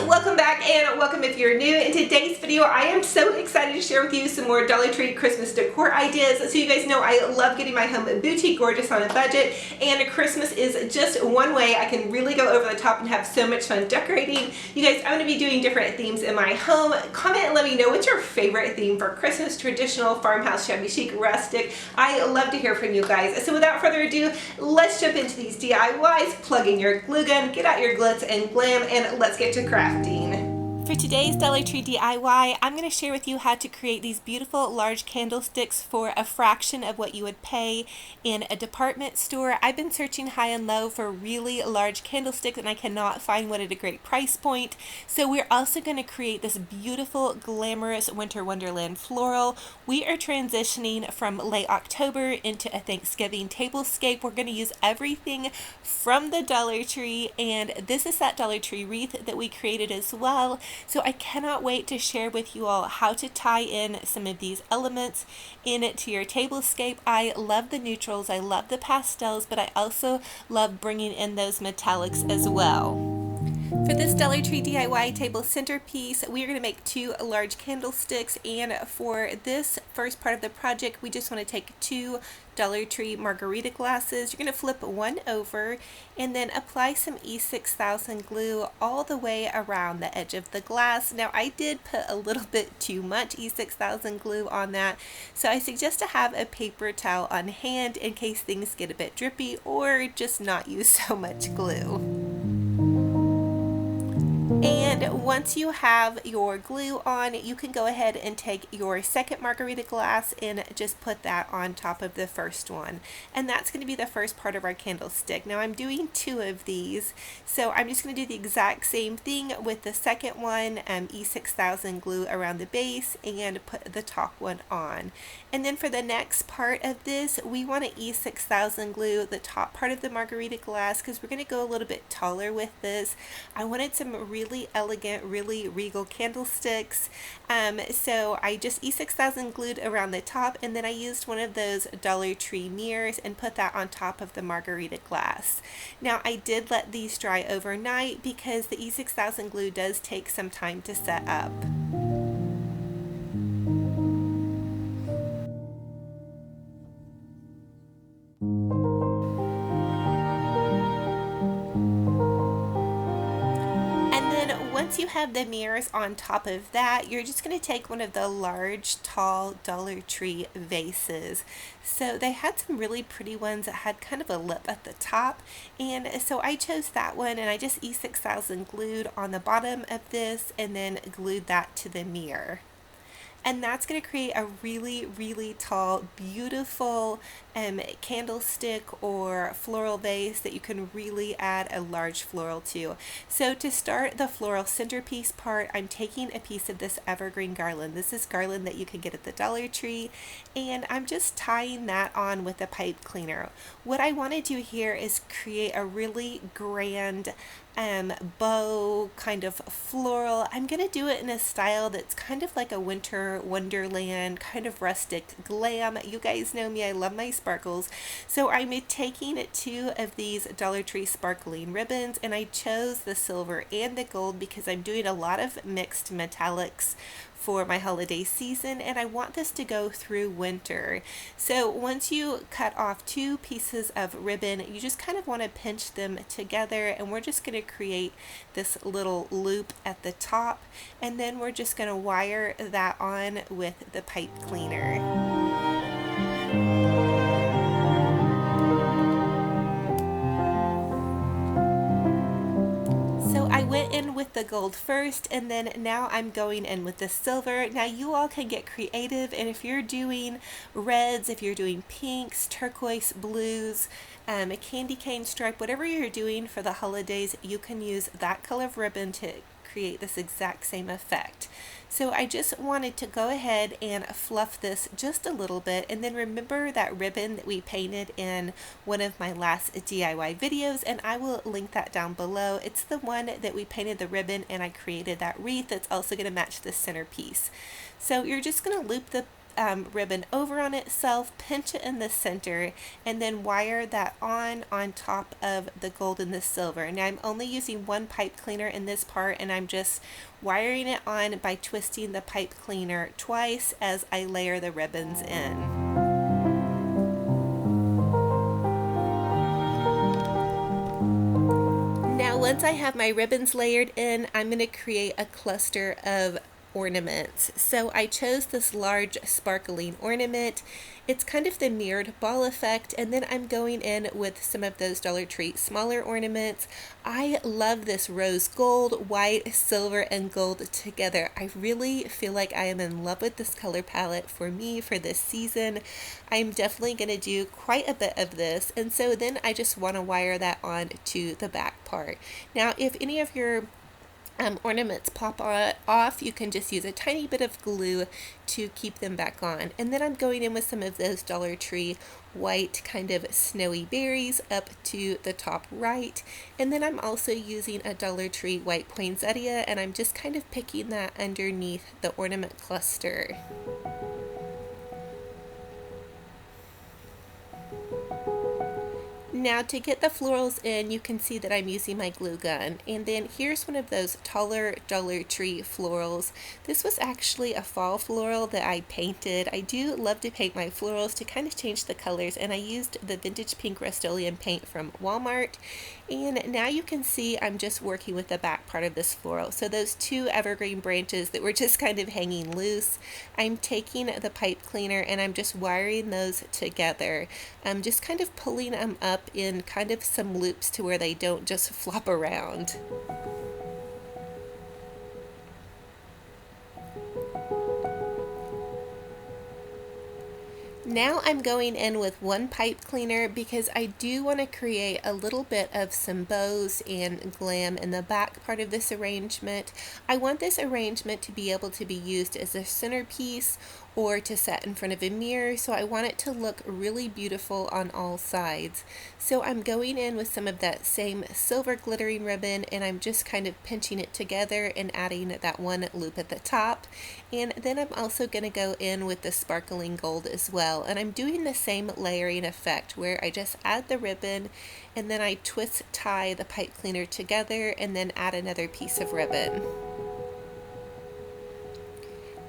welcome back and welcome if you're new. In today's video, I am so excited to share with you some more Dollar Tree Christmas decor ideas. So you guys know I love getting my home boutique gorgeous on a budget, and Christmas is just one way I can really go over the top and have so much fun decorating. You guys, I'm going to be doing different themes in my home. Comment and let me know what's your favorite theme for Christmas: traditional, farmhouse, shabby chic, rustic. I love to hear from you guys. So without further ado, let's jump into these DIYs. Plug in your glue gun, get out your glitz and glam, and let's get to crafting. For today's Dollar Tree DIY, I'm going to share with you how to create these beautiful large candlesticks for a fraction of what you would pay in a department store. I've been searching high and low for really large candlesticks and I cannot find one at a great price point. So we're also going to create this beautiful, glamorous winter wonderland floral. We are transitioning from late October into a Thanksgiving tablescape. We're going to use everything from the Dollar Tree, and this is that Dollar Tree wreath that we created as well. So I cannot wait to share with you all how to tie in some of these elements into your tablescape. I love the neutrals, I love the pastels, but I also love bringing in those metallics as well. For this Dollar Tree DIY table centerpiece, we are going to make 2 large candlesticks, and for this first part of the project, we just want to take 2 Dollar Tree margarita glasses. You're going to flip one over and then apply some E6000 glue all the way around the edge of the glass. Now I did put a little bit too much E6000 glue on that, so I suggest to have a paper towel on hand in case things get a bit drippy, or just not use so much glue. And once you have your glue on, you can go ahead and take your second margarita glass and just put that on top of the first one. And that's going to be the first part of our candlestick. Now I'm doing 2 of these, so I'm just going to do the exact same thing with the second one, E6000 glue around the base and put the top one on. And then for the next part of this, we want to E6000 glue the top part of the margarita glass because we're going to go a little bit taller with this. I wanted some really elegant, really regal candlesticks, so I just E6000 glued around the top, and then I used one of those Dollar Tree mirrors and put that on top of the margarita glass. Now I did let these dry overnight because the E6000 glue does take some time to set up. Once you have the mirrors on top of that, you're just going to take one of the large, tall Dollar Tree vases. So they had some really pretty ones that had kind of a lip at the top, and so I chose that one, and I just E6000 glued on the bottom of this and then glued that to the mirror. And that's going to create a really, really tall, beautiful candlestick or floral vase that you can really add a large floral to. So to start the floral centerpiece part, I'm taking a piece of this evergreen garland. This is garland that you can get at the Dollar Tree, and I'm just tying that on with a pipe cleaner. What I want to do here is create a really grand bow kind of floral. I'm going to do it in a style that's kind of like a winter wonderland, kind of rustic glam. You guys know me, I love my sparkles. So I'm taking 2 of these Dollar Tree sparkling ribbons, and I chose the silver and the gold because I'm doing a lot of mixed metallics for my holiday season, and I want this to go through winter. So once you cut off 2 pieces of ribbon, you just kind of want to pinch them together, and we're just going to create this little loop at the top, and then we're just going to wire that on with the pipe cleaner. I went in with the gold first, and then now I'm going in with the silver. Now you all can get creative, and if you're doing reds, if you're doing pinks, turquoise, blues, a candy cane stripe, whatever you're doing for the holidays, you can use that color of ribbon to create this exact same effect. So I just wanted to go ahead and fluff this just a little bit, and then remember that ribbon that we painted in one of my last DIY videos, and I will link that down below. It's the one that we painted the ribbon and I created that wreath that's also going to match the centerpiece. So you're just going to loop the ribbon over on itself, pinch it in the center, and then wire that on top of the gold and the silver. Now I'm only using one pipe cleaner in this part, and I'm just wiring it on by twisting the pipe cleaner twice as I layer the ribbons in. Now once I have my ribbons layered in, I'm going to create a cluster of ornaments. So I chose this large sparkling ornament. It's kind of the mirrored ball effect, and then I'm going in with some of those Dollar Tree smaller ornaments. I love this rose gold, white, silver, and gold together. I really feel like I am in love with this color palette for me for this season. I'm definitely going to do quite a bit of this, and so then I just want to wire that on to the back part. Now if any of your ornaments pop off, you can just use a tiny bit of glue to keep them back on. And then I'm going in with some of those Dollar Tree white kind of snowy berries up to the top right. And then I'm also using a Dollar Tree white poinsettia, and I'm just kind of picking that underneath the ornament cluster. Now to get the florals in, you can see that I'm using my glue gun. And then here's one of those taller Dollar Tree florals. This was actually a fall floral that I painted. I do love to paint my florals to kind of change the colors, and I used the vintage pink Rust-Oleum paint from Walmart. And now you can see I'm just working with the back part of this floral. So those two evergreen branches that were just kind of hanging loose, I'm taking the pipe cleaner and I'm just wiring those together. I'm just kind of pulling them up in kind of some loops to where they don't just flop around. Now I'm going in with one pipe cleaner because I do want to create a little bit of some bows and glam in the back part of this arrangement. I want this arrangement to be able to be used as a centerpiece or to set in front of a mirror, so I want it to look really beautiful on all sides. So I'm going in with some of that same silver glittering ribbon, and I'm just kind of pinching it together and adding that one loop at the top. And then I'm also going to go in with the sparkling gold as well, and I'm doing the same layering effect where I just add the ribbon and then I twist tie the pipe cleaner together and then add another piece of ribbon.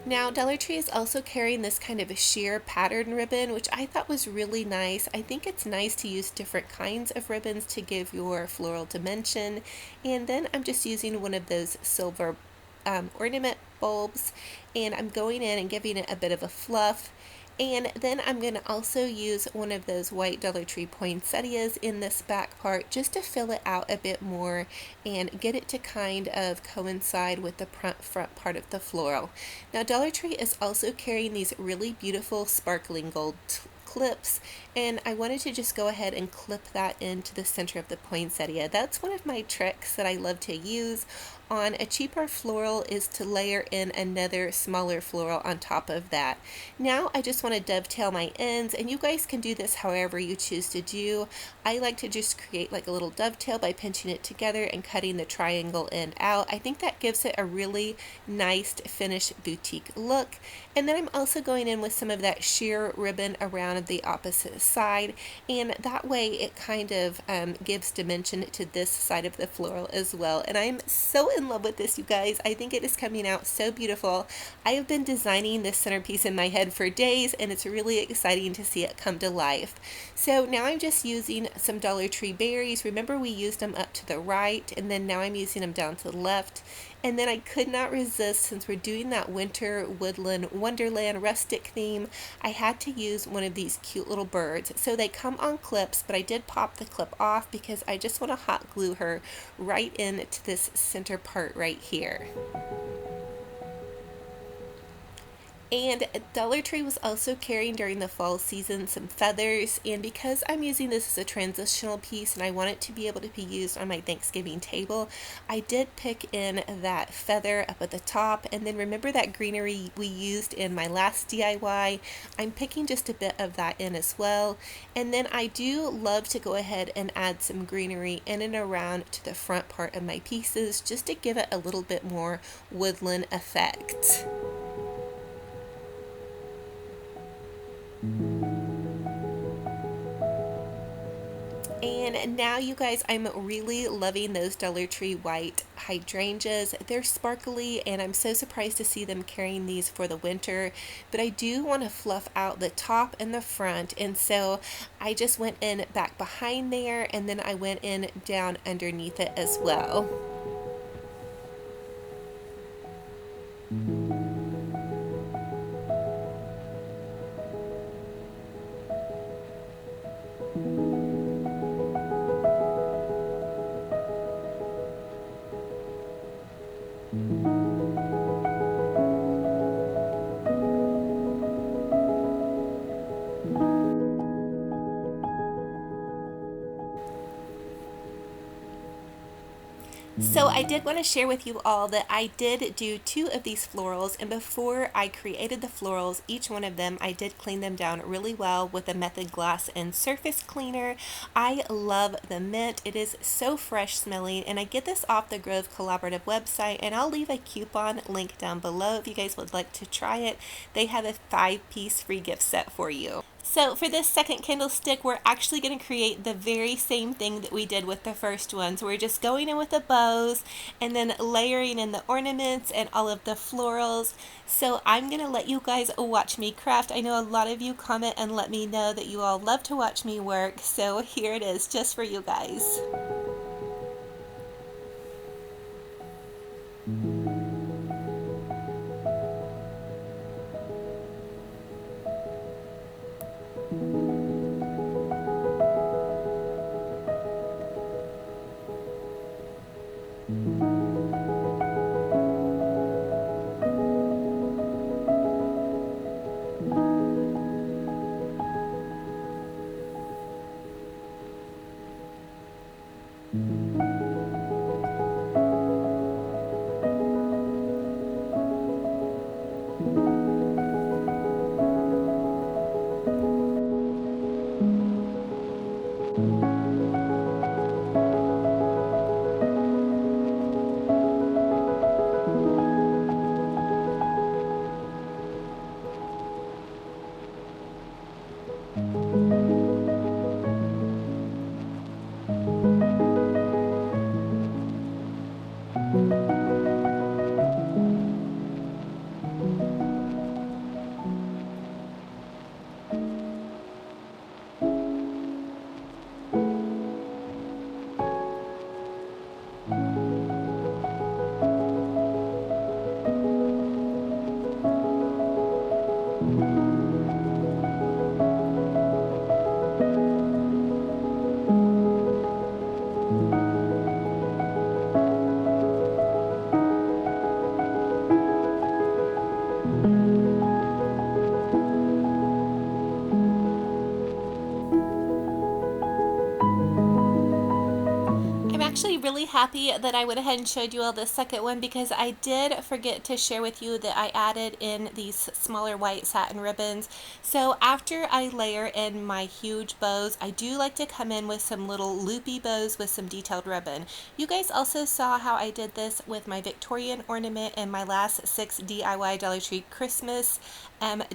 Now Dollar Tree is also carrying this kind of a sheer pattern ribbon, which I thought was really nice. I think it's nice to use different kinds of ribbons to give your floral dimension. And then I'm just using one of those silver ornament bulbs, and I'm going in and giving it a bit of a fluff. And then I'm going to also use one of those white Dollar Tree poinsettias in this back part just to fill it out a bit more and get it to kind of coincide with the front part of the floral. Now Dollar Tree is also carrying these really beautiful sparkling gold clips, and I wanted to just go ahead and clip that into the center of the poinsettia. That's one of my tricks that I love to use on a cheaper floral, is to layer in another smaller floral on top of that. Now I just want to dovetail my ends, and you guys can do this however you choose to do. I like to just create like a little dovetail by pinching it together and cutting the triangle end out. I think that gives it a really nice finished boutique look. And then I'm also going in with some of that sheer ribbon around the opposite side, and that way it kind of gives dimension to this side of the floral as well. And I'm so in love with this, you guys. I think it is coming out so beautiful. I have been designing this centerpiece in my head for days, and it's really exciting to see it come to life. So now I'm just using some Dollar Tree berries. Remember, we used them up to the right, and then now I'm using them down to the left. And then I could not resist, since we're doing that winter woodland wonderland rustic theme, I had to use one of these cute little birds. So they come on clips, but I did pop the clip off because I just want to hot glue her right into this center part right here. And Dollar Tree was also carrying during the fall season some feathers, and because I'm using this as a transitional piece and I want it to be able to be used on my Thanksgiving table, I did pick in that feather up at the top. And then remember that greenery we used in my last DIY? I'm picking just a bit of that in as well. And then I do love to go ahead and add some greenery in and around to the front part of my pieces just to give it a little bit more woodland effect. Now you guys, I'm really loving those Dollar Tree white hydrangeas. They're sparkly and I'm so surprised to see them carrying these for the winter, but I do want to fluff out the top and the front, and so I just went in back behind there and then I went in down underneath it as well. So I did want to share with you all that I did do 2 of these florals, and before I created the florals, each one of them, I did clean them down really well with a Method Glass and Surface Cleaner. I love the mint. It is so fresh smelling, and I get this off the Grove Collaborative website, and I'll leave a coupon link down below if you guys would like to try it. They have a 5-piece free gift set for you. So for this second candlestick, we're actually going to create the very same thing that we did with the first one. So we're just going in with the bows and then layering in the ornaments and all of the florals. So I'm going to let you guys watch me craft. I know a lot of you comment and let me know that you all love to watch me work. So here it is just for you guys. Actually really happy that I went ahead and showed you all the second one, because I did forget to share with you that I added in these smaller white satin ribbons. So after I layer in my huge bows, I do like to come in with some little loopy bows with some detailed ribbon. You guys also saw how I did this with my Victorian ornament and my last 6 DIY Dollar Tree Christmas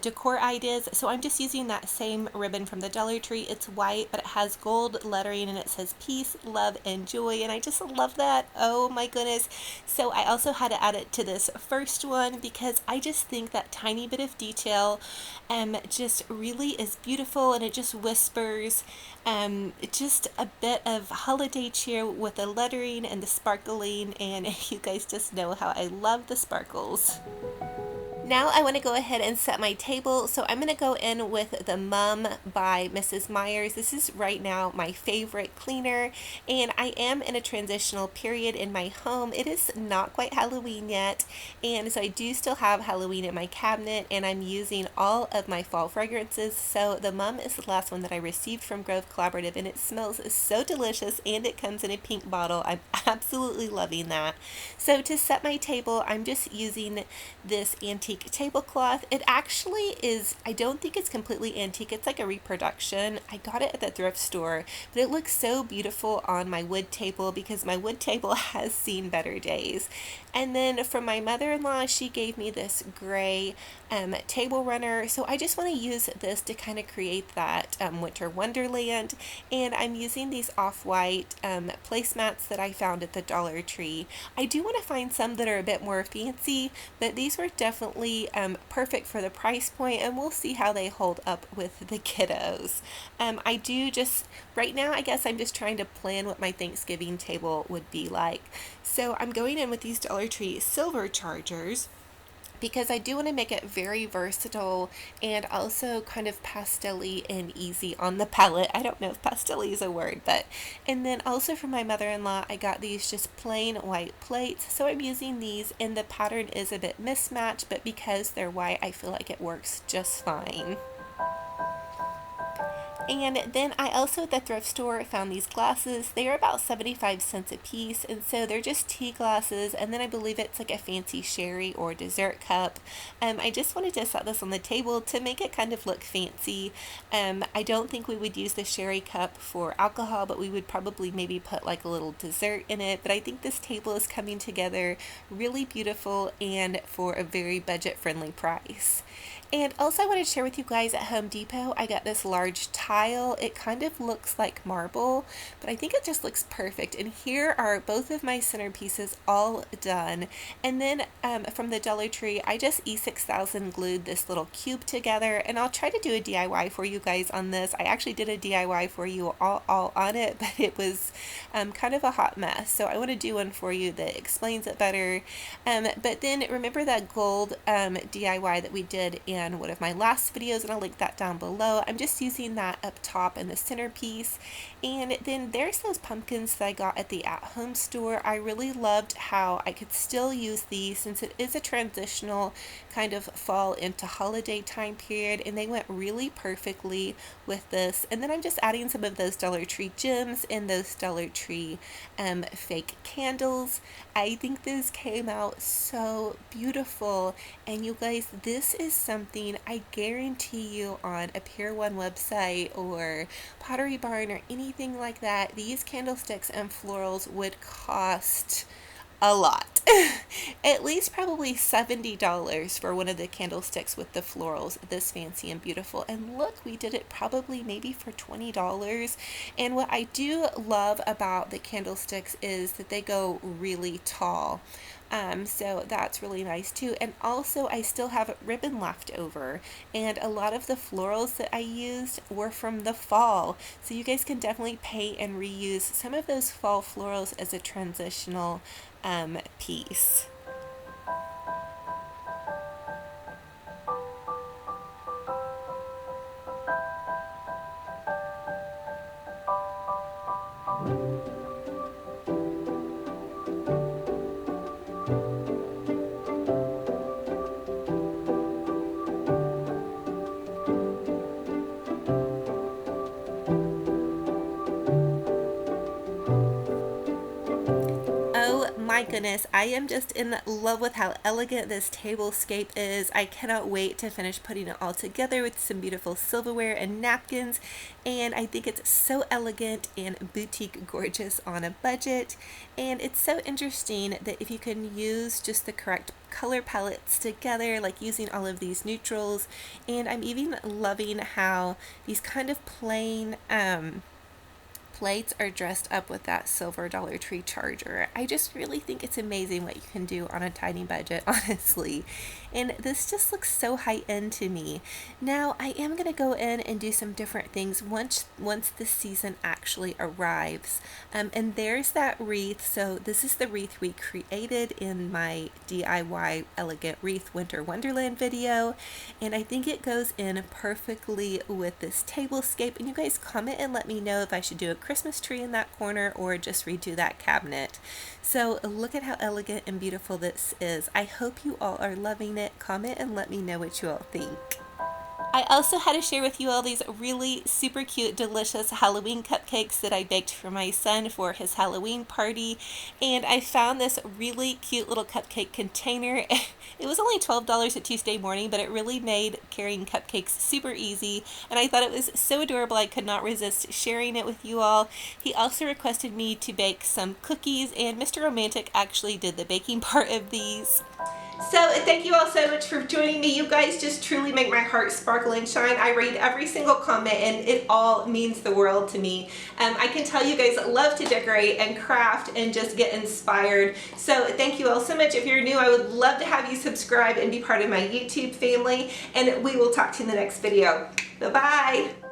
decor ideas. So I'm just using that same ribbon from the Dollar Tree. It's white, but it has gold lettering and it says peace, love, and joy, and I just love that. Oh my goodness. So I also had to add it to this first one because I just think that tiny bit of detail just really is beautiful, and it just whispers just a bit of holiday cheer with the lettering and the sparkling, and you guys just know how I love the sparkles. Now I want to go ahead and set my table, so I'm going to go in with the Mum by Mrs. Myers. This is right now my favorite cleaner, and I am in a transitional period in my home. It is not quite Halloween yet, and so I do still have Halloween in my cabinet, and I'm using all of my fall fragrances. So the Mum is the last one that I received from Grove Collaborative, and it smells so delicious, and it comes in a pink bottle. I'm absolutely loving that. So to set my table, I'm just using this antique antique tablecloth. It actually is, I don't think it's completely antique. It's like a reproduction. I got it at the thrift store, but it looks so beautiful on my wood table because my wood table has seen better days. And then from my mother-in-law, she gave me this gray table runner. So I just want to use this to kind of create that winter wonderland. And I'm using these off-white placemats that I found at the Dollar Tree. I do want to find some that are a bit more fancy, but these were definitely perfect for the price point, and we'll see how they hold up with the kiddos. I do just, right now, I guess I'm just trying to plan what my Thanksgiving table would be like. So I'm going in with these Dollar Tree silver chargers, because I do want to make it very versatile and also kind of pastel-y and easy on the palette. I don't know if pastel-y is a word, but, and then also for my mother-in-law, I got these just plain white plates. So I'm using these, and the pattern is a bit mismatched, but because they're white, I feel like it works just fine. And then I also at the thrift store found these glasses. They are about 75 cents a piece, and so they're just tea glasses, and then I believe it's like a fancy sherry or dessert cup. I just wanted to set this on the table to make it kind of look fancy. I don't think we would use the sherry cup for alcohol, but we would probably maybe put like a little dessert in it. But I think this table is coming together really beautiful and for a very budget-friendly price. And also I wanted to share with you guys at Home Depot, I got this large tile. It kind of looks like marble, but I think it just looks perfect. And here are both of my centerpieces all done. And then from the Dollar Tree, I just E6000 glued this little cube together, and I'll try to do a DIY for you guys on this. I actually did a DIY for you all on it, but it was kind of a hot mess. So I want to do one for you that explains it better. But then remember that gold DIY that we did in one of my last videos, and I'll link that down below. I'm just using that up top in the centerpiece. And then there's those pumpkins that I got at the at-home store. I really loved how I could still use these since it is a transitional kind of fall into holiday time period, and they went really perfectly with this. And then I'm just adding some of those Dollar Tree gems and those Dollar Tree fake candles. I think this came out so beautiful, and you guys, this is something I guarantee you on a Pier 1 website or Pottery Barn or anything like that, these candlesticks and florals would cost a lot. At least probably $70 for one of the candlesticks with the florals this fancy and beautiful. And look, we did it probably maybe for $20. And what I do love about the candlesticks is that they go really tall. So that's really nice too. And also I still have ribbon left over, and a lot of the florals that I used were from the fall. So you guys can definitely pay and reuse some of those fall florals as a transitional piece. My goodness, I am just in love with how elegant this tablescape is. I cannot wait to finish putting it all together with some beautiful silverware and napkins, and I think it's so elegant and boutique gorgeous on a budget. And it's so interesting that if you can use just the correct color palettes together, like using all of these neutrals, and I'm even loving how these kind of plain plates are dressed up with that silver Dollar Tree charger. I just really think it's amazing what you can do on a tiny budget, honestly. And this just looks so high end to me. Now I am going to go in and do some different things once the season actually arrives. And there's that wreath. So this is the wreath we created in my DIY Elegant Wreath Winter Wonderland video. And I think it goes in perfectly with this tablescape. And you guys comment and let me know if I should do a Christmas tree in that corner or just redo that cabinet. So look at how elegant and beautiful this is. I hope you all are loving it. Comment and let me know what you all think. I also had to share with you all these really super cute, delicious Halloween cupcakes that I baked for my son for his Halloween party. And I found this really cute little cupcake container. It was only $12 at Tuesday Morning, but it really made carrying cupcakes super easy. And I thought it was so adorable I could not resist sharing it with you all. He also requested me to bake some cookies, and Mr. Romantic actually did the baking part of these. So thank you all so much for joining me. You guys just truly make my heart sparkle and shine. I read every single comment and it all means the world to me. I can tell you guys love to decorate and craft and just get inspired. So thank you all so much. If you're new, I would love to have you subscribe and be part of my YouTube family, and we will talk to you in the next video. Bye-bye.